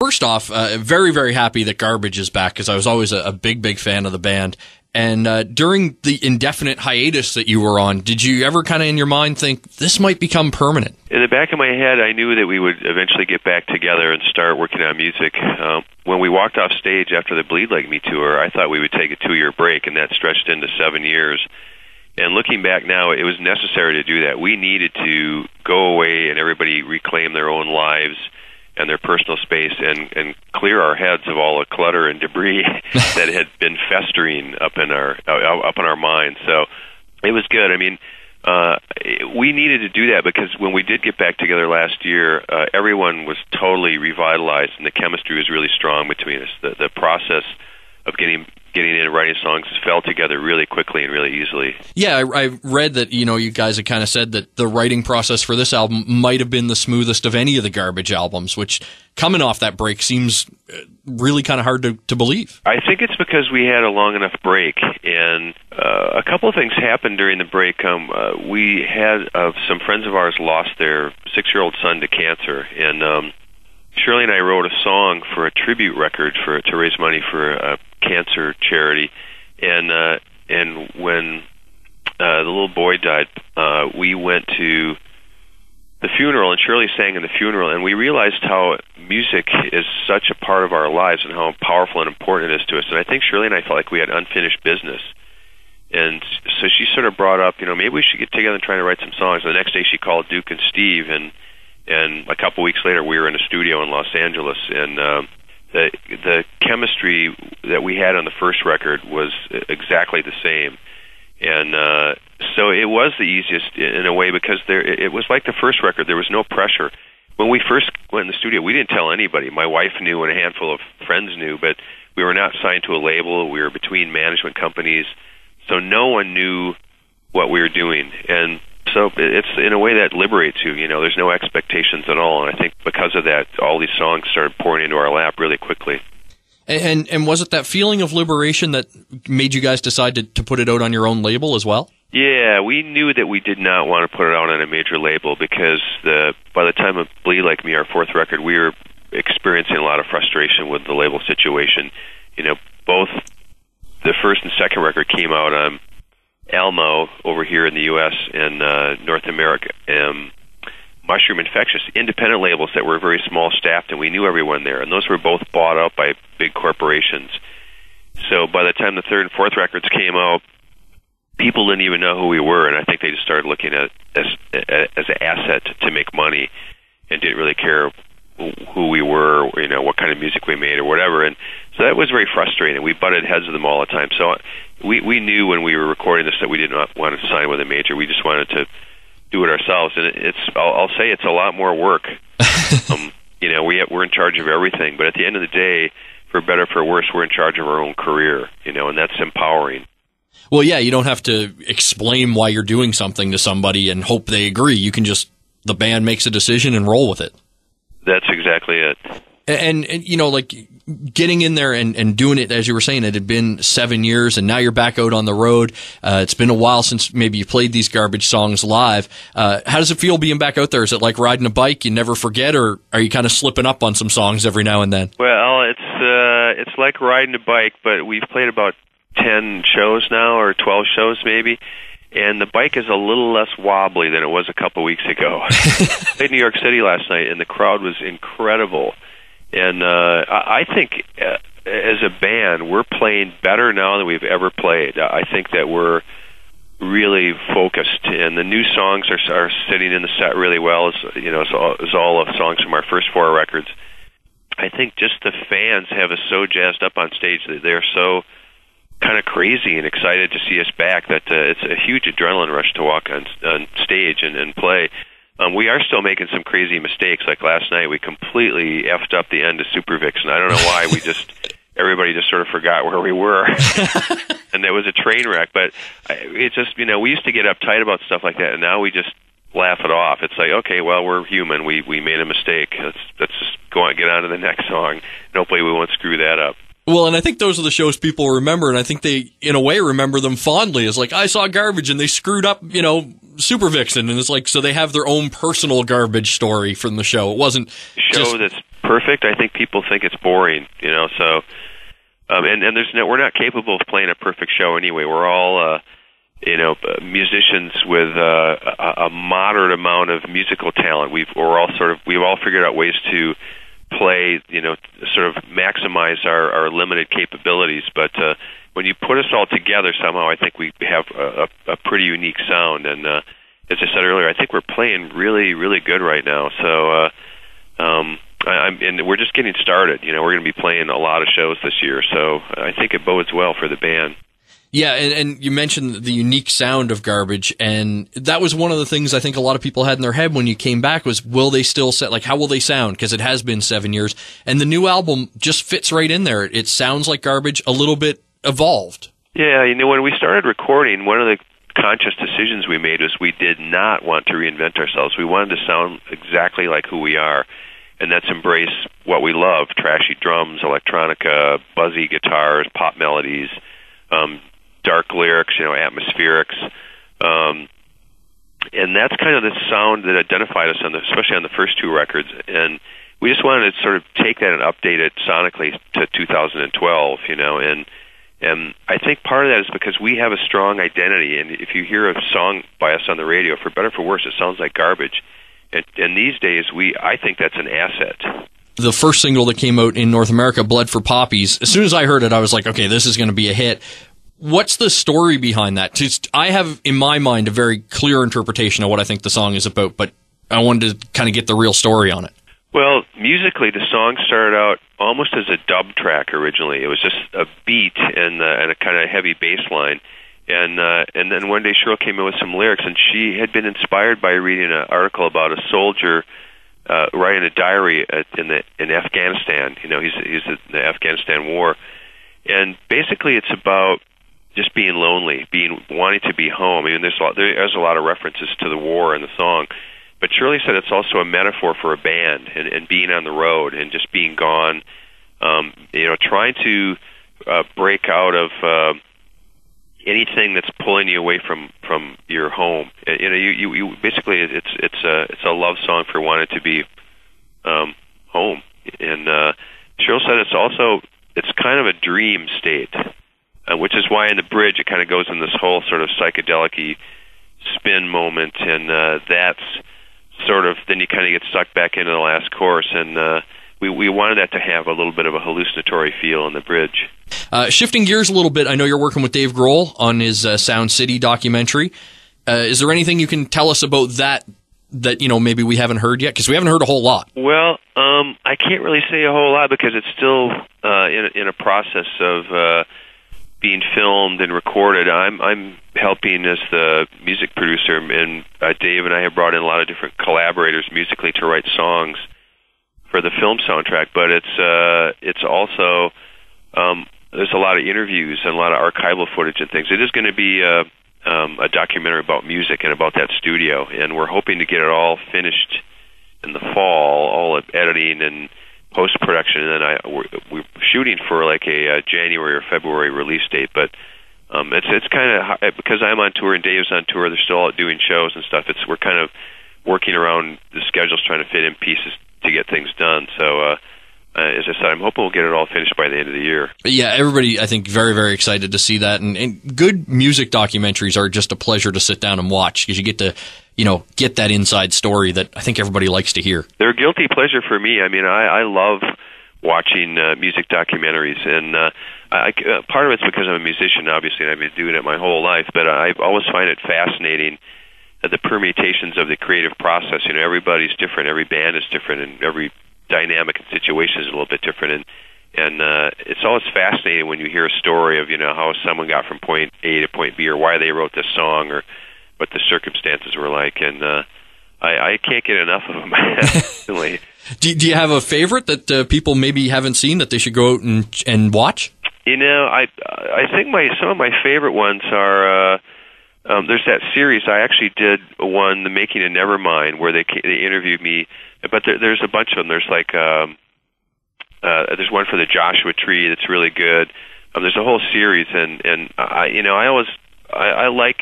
First off, very, very happy that Garbage is back because I was always a big, big fan of the band. And during the indefinite hiatus that you were on, did you ever kind of in your mind think this might become permanent? In the back of my head, I knew that we would eventually get back together and start working on music. When we walked off stage after the Bleed Like Me tour, I thought we would take a 2-year break, and that stretched into 7 years. And looking back now, it was necessary to do that. We needed to go away and everybody reclaim their own lives and their personal space and clear our heads of all the clutter and debris that had been festering up in our minds. So it was good. I mean, we needed to do that because when we did get back together last year, everyone was totally revitalized and the chemistry was really strong between us. The process of getting in and writing songs fell together really quickly and really easily. Yeah, I read that, you guys had kind of said that the writing process for this album might have been the smoothest of any of the Garbage albums, which coming off that break seems really kind of hard to believe. I think it's because we had a long enough break, and a couple of things happened during the break. We had some friends of ours lost their 6-year-old son to cancer, and Shirley and I wrote a song for a tribute record to raise money for a cancer charity, and when the little boy died, we went to the funeral, and Shirley sang in the funeral, and we realized how music is such a part of our lives and how powerful and important it is to us. And I think Shirley and I felt like we had unfinished business, and so she sort of brought up, maybe we should get together and try to write some songs. And the next day she called Duke and Steve, and a couple weeks later we were in a studio in Los Angeles, and the chemistry that we had on the first record was exactly the same. And so it was the easiest in a way because it was like the first record. There was no pressure. When we first went in the studio, we didn't tell anybody. My wife knew and a handful of friends knew, but we were not signed to a label. We were between management companies, so no one knew what we were doing. And so it's in a way that liberates you. There's no expectations at all. And I think because of that, all these songs started pouring into our lap really quickly. And was it that feeling of liberation that made you guys decide to put it out on your own label as well? Yeah, we knew that we did not want to put it out on a major label because by the time of Bleed Like Me, our fourth record, we were experiencing a lot of frustration with the label situation. Both the first and second record came out on Almo over here in the U.S. and North America, Mushroom Infectious, independent labels that were very small staffed, and we knew everyone there, and those were both bought out by big corporations. So by the time the third and fourth records came out, people didn't even know who we were, and I think they just started looking at as an asset to make money and didn't really care who we were, what kind of music we made or whatever. And so that was very frustrating. We butted heads with them all the time. So we knew when we were recording this that we did not want to sign with a major. We just wanted to do it ourselves. And I'll say it's a lot more work. We're in charge of everything, but at the end of the day, for better or for worse, we're in charge of our own career, and that's empowering. Well, yeah, you don't have to explain why you're doing something to somebody and hope they agree. You can the band makes a decision and roll with it. That's exactly it. And getting in there and doing it, as you were saying, it had been 7 years, and now you're back out on the road. It's been a while since maybe you played these Garbage songs live. How does it feel being back out there? Is it like riding a bike? You never forget, or are you kind of slipping up on some songs every now and then? Well, it's like riding a bike, but we've played about 10 shows now, or 12 shows maybe, and the bike is a little less wobbly than it was a couple weeks ago. I played New York City last night, and the crowd was incredible. And I think as a band, we're playing better now than we've ever played. I think that we're really focused, and the new songs are sitting in the set really well, as all the songs from our first 4 records. I think just the fans have us so jazzed up on stage that they're so kind of crazy and excited to see us back that it's a huge adrenaline rush to walk on stage and play. We are still making some crazy mistakes. Like last night, we completely effed up the end of Super Vixen. I don't know why. Everybody just sort of forgot where we were. And there was a train wreck. But it's just, we used to get uptight about stuff like that, and now we just laugh it off. It's like, okay, well, we're human. We made a mistake. Let's just go on, get on to the next song, and hopefully we won't screw that up. Well, and I think those are the shows people remember, and I think they, in a way, remember them fondly. It's like, I saw Garbage, and they screwed up, Super Vixen, and it's like, so they have their own personal Garbage story from the show. It wasn't a show that's perfect, I think people think it's boring. So and we're not capable of playing a perfect show anyway. We're all musicians with a moderate amount of musical talent. We've all figured out ways to play, sort of maximize our limited capabilities. But when you put us all together, somehow I think we have a pretty unique sound. And as I said earlier, I think we're playing really, really good right now. So and we're just getting started. We're going to be playing a lot of shows this year. So I think it bodes well for the band. Yeah, and you mentioned the unique sound of Garbage, and that was one of the things I think a lot of people had in their head when you came back was, will they still how will they sound? Because it has been 7 years, and the new album just fits right in there. It sounds like Garbage, a little bit evolved. Yeah, when we started recording, one of the conscious decisions we made was we did not want to reinvent ourselves. We wanted to sound exactly like who we are, and that's embrace what we love: trashy drums, electronica, buzzy guitars, pop melodies, dark lyrics, atmospherics, and that's kind of the sound that identified us especially on the first two records. And we just wanted to sort of take that and update it sonically to 2012, and I think part of that is because we have a strong identity, and if you hear a song by us on the radio, for better or for worse, it sounds like Garbage. And these days, I think that's an asset. The first single that came out in North America, Blood for Poppies, as soon as I heard it, I was like, okay, this is going to be a hit. What's the story behind that? I have, in my mind, a very clear interpretation of what I think the song is about, but I wanted to kind of get the real story on it. Well, musically, the song started out almost as a dub track originally. It was just a beat and a kind of heavy bass line. And then one day Cheryl came in with some lyrics, and she had been inspired by reading an article about a soldier writing a diary in Afghanistan. He's in the Afghanistan war. And basically it's about just being lonely, wanting to be home. There's a lot of references to the war in the song, but Shirley said it's also a metaphor for a band and being on the road and just being gone. Trying to break out of anything that's pulling you away from your home. You basically it's a love song for wanting to be home. And Cheryl said it's kind of a dream state. Which is why in the bridge it kind of goes in this whole sort of psychedelic-y spin moment, and that's sort of, then you kind of get sucked back into the last chorus, and we wanted that to have a little bit of a hallucinatory feel in the bridge. Shifting gears a little bit, I know you're working with Dave Grohl on his Sound City documentary. Is there anything you can tell us about that maybe we haven't heard yet? Because we haven't heard a whole lot. Well, I can't really say a whole lot because it's still in a process of being filmed and recorded. I'm helping as the music producer, and Dave and I have brought in a lot of different collaborators musically to write songs for the film soundtrack. But it's also there's a lot of interviews and a lot of archival footage and things. It is going to be a documentary about music and about that studio, and we're hoping to get it all finished in the fall, all of editing and post-production, and then we're shooting for like a January or February release date. But it's kind of, because I'm on tour and Dave's on tour, they're still out doing shows and stuff. We're kind of working around the schedules, trying to fit in pieces to get things done. So as I said, I'm hoping we'll get it all finished by the end of the year. Yeah, everybody, I think, very, very excited to see that. And good music documentaries are just a pleasure to sit down and watch, because you get to get that inside story that I think everybody likes to hear. They're a guilty pleasure for me. I love watching music documentaries, and part of it's because I'm a musician, obviously, and I've been doing it my whole life, but I always find it fascinating, the permutations of the creative process. Everybody's different, every band is different, and every dynamic and situation is a little bit different, and it's always fascinating when you hear a story of how someone got from point A to point B, or why they wrote this song, or what the circumstances were like, and I can't get enough of them. Do you have a favorite that people maybe haven't seen that they should go out and watch? I think some of my favorite ones are there's that series. I actually did one, The Making of Nevermind, where they interviewed me, but there's a bunch of them. There's like there's one for the Joshua Tree that's really good. There's a whole series, and I like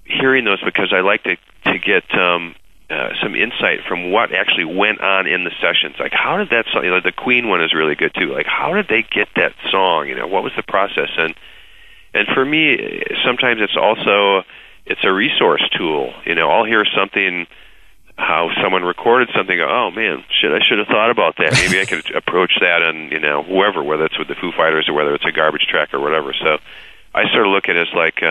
hearing those, because I like to get some insight from what actually went on in the sessions. Like, how did that song, the Queen one is really good too. Like, how did they get that song? What was the process? And for me, sometimes it's a resource tool. I'll hear something, how someone recorded something, go, oh man, I should have thought about that. Maybe I could approach that on, whoever, whether it's with the Foo Fighters or whether it's a garbage track or whatever. So I sort of look at it as like,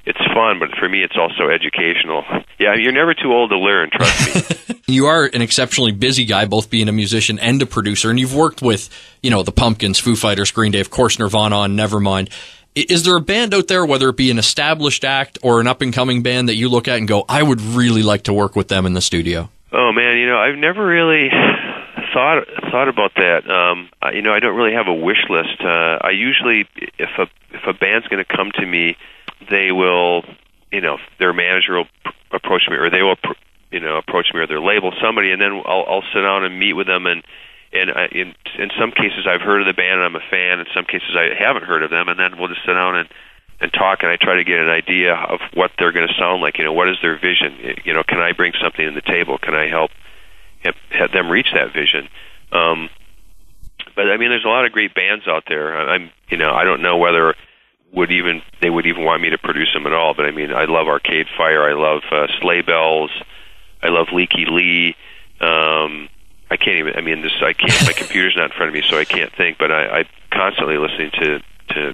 it's fun, but for me, it's also educational. Yeah, you're never too old to learn, trust me. You are an exceptionally busy guy, both being a musician and a producer, and you've worked with, the Pumpkins, Foo Fighters, Green Day, of course, Nirvana, and Nevermind. Is there a band out there, whether it be an established act or an up-and-coming band, that you look at and go, I would really like to work with them in the studio? Oh, man, I've never really thought about that. I don't really have a wish list. I usually, if a band's going to come to me, they will, their manager will approach me, or they will, approach me, or their label, somebody, and then I'll sit down and meet with them, and in some cases I've heard of the band and I'm a fan. In some cases I haven't heard of them, and then we'll just sit down and talk, and I try to get an idea of what they're going to sound like. What is their vision? Can I bring something to the table? Can I help have them reach that vision? But I mean, there's a lot of great bands out there. I don't know whether they would even want me to produce them at all. But I mean, I love Arcade Fire. I love Sleigh Bells. I love Leaky Lee. I can't even. I mean, I can't. My computer's not in front of me, so I can't think. But I'm constantly listening to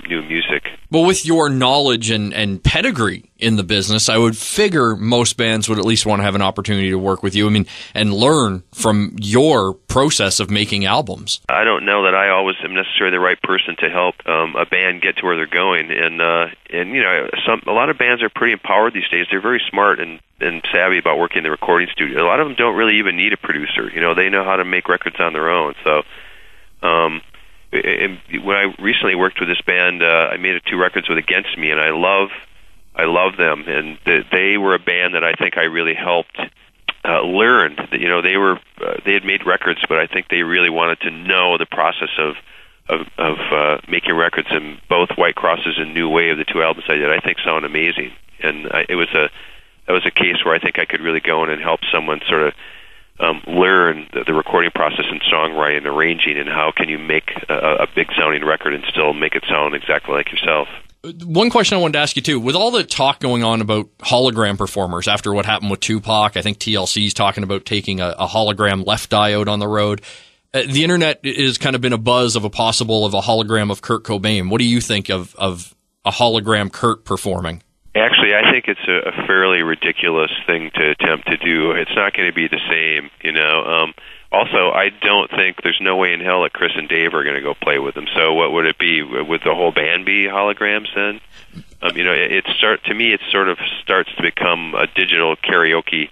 new music. Well, with your knowledge and pedigree in the business, I would figure most bands would at least want to have an opportunity to work with you. I mean, and learn from your process of making albums. I don't know that I always am necessarily the right person to help a band get to where they're going. And a lot of bands are pretty empowered these days. They're very smart and savvy about working in the recording studio. A lot of them don't really even need a producer. They know how to make records on their own. So, when I recently worked with this band, I made 2 records with Against Me, and I love them. And they were a band that I think I really helped learn. They had made records, but I think they really wanted to know the process of making records. And both White Crosses and New Wave, the 2 albums I did, I think sound amazing. And that was a case where I think I could really go in and help someone sort of learn the recording process and songwriting and arranging, and how can you make a big sounding record and still make it sound exactly like yourself. One question I wanted to ask you too, with all the talk going on about hologram performers after what happened with Tupac, I think TLC's talking about taking a hologram left eye out on the road. The internet has kind of been a buzz of a hologram of Kurt Cobain. What do you think of a hologram Kurt performing? Actually, I think it's a fairly ridiculous thing to attempt to do. It's not going to be the same, Also, I don't think there's no way in hell that Chris and Dave are going to go play with them. So what would it be? Would the whole band be holograms then? To me, it sort of starts to become a digital karaoke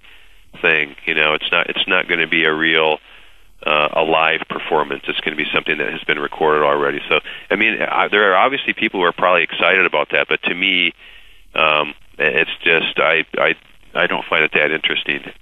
thing. It's not going to be a real a live performance. It's going to be something that has been recorded already. So, I mean, there are obviously people who are probably excited about that, but to me, it's just I don't find it that interesting.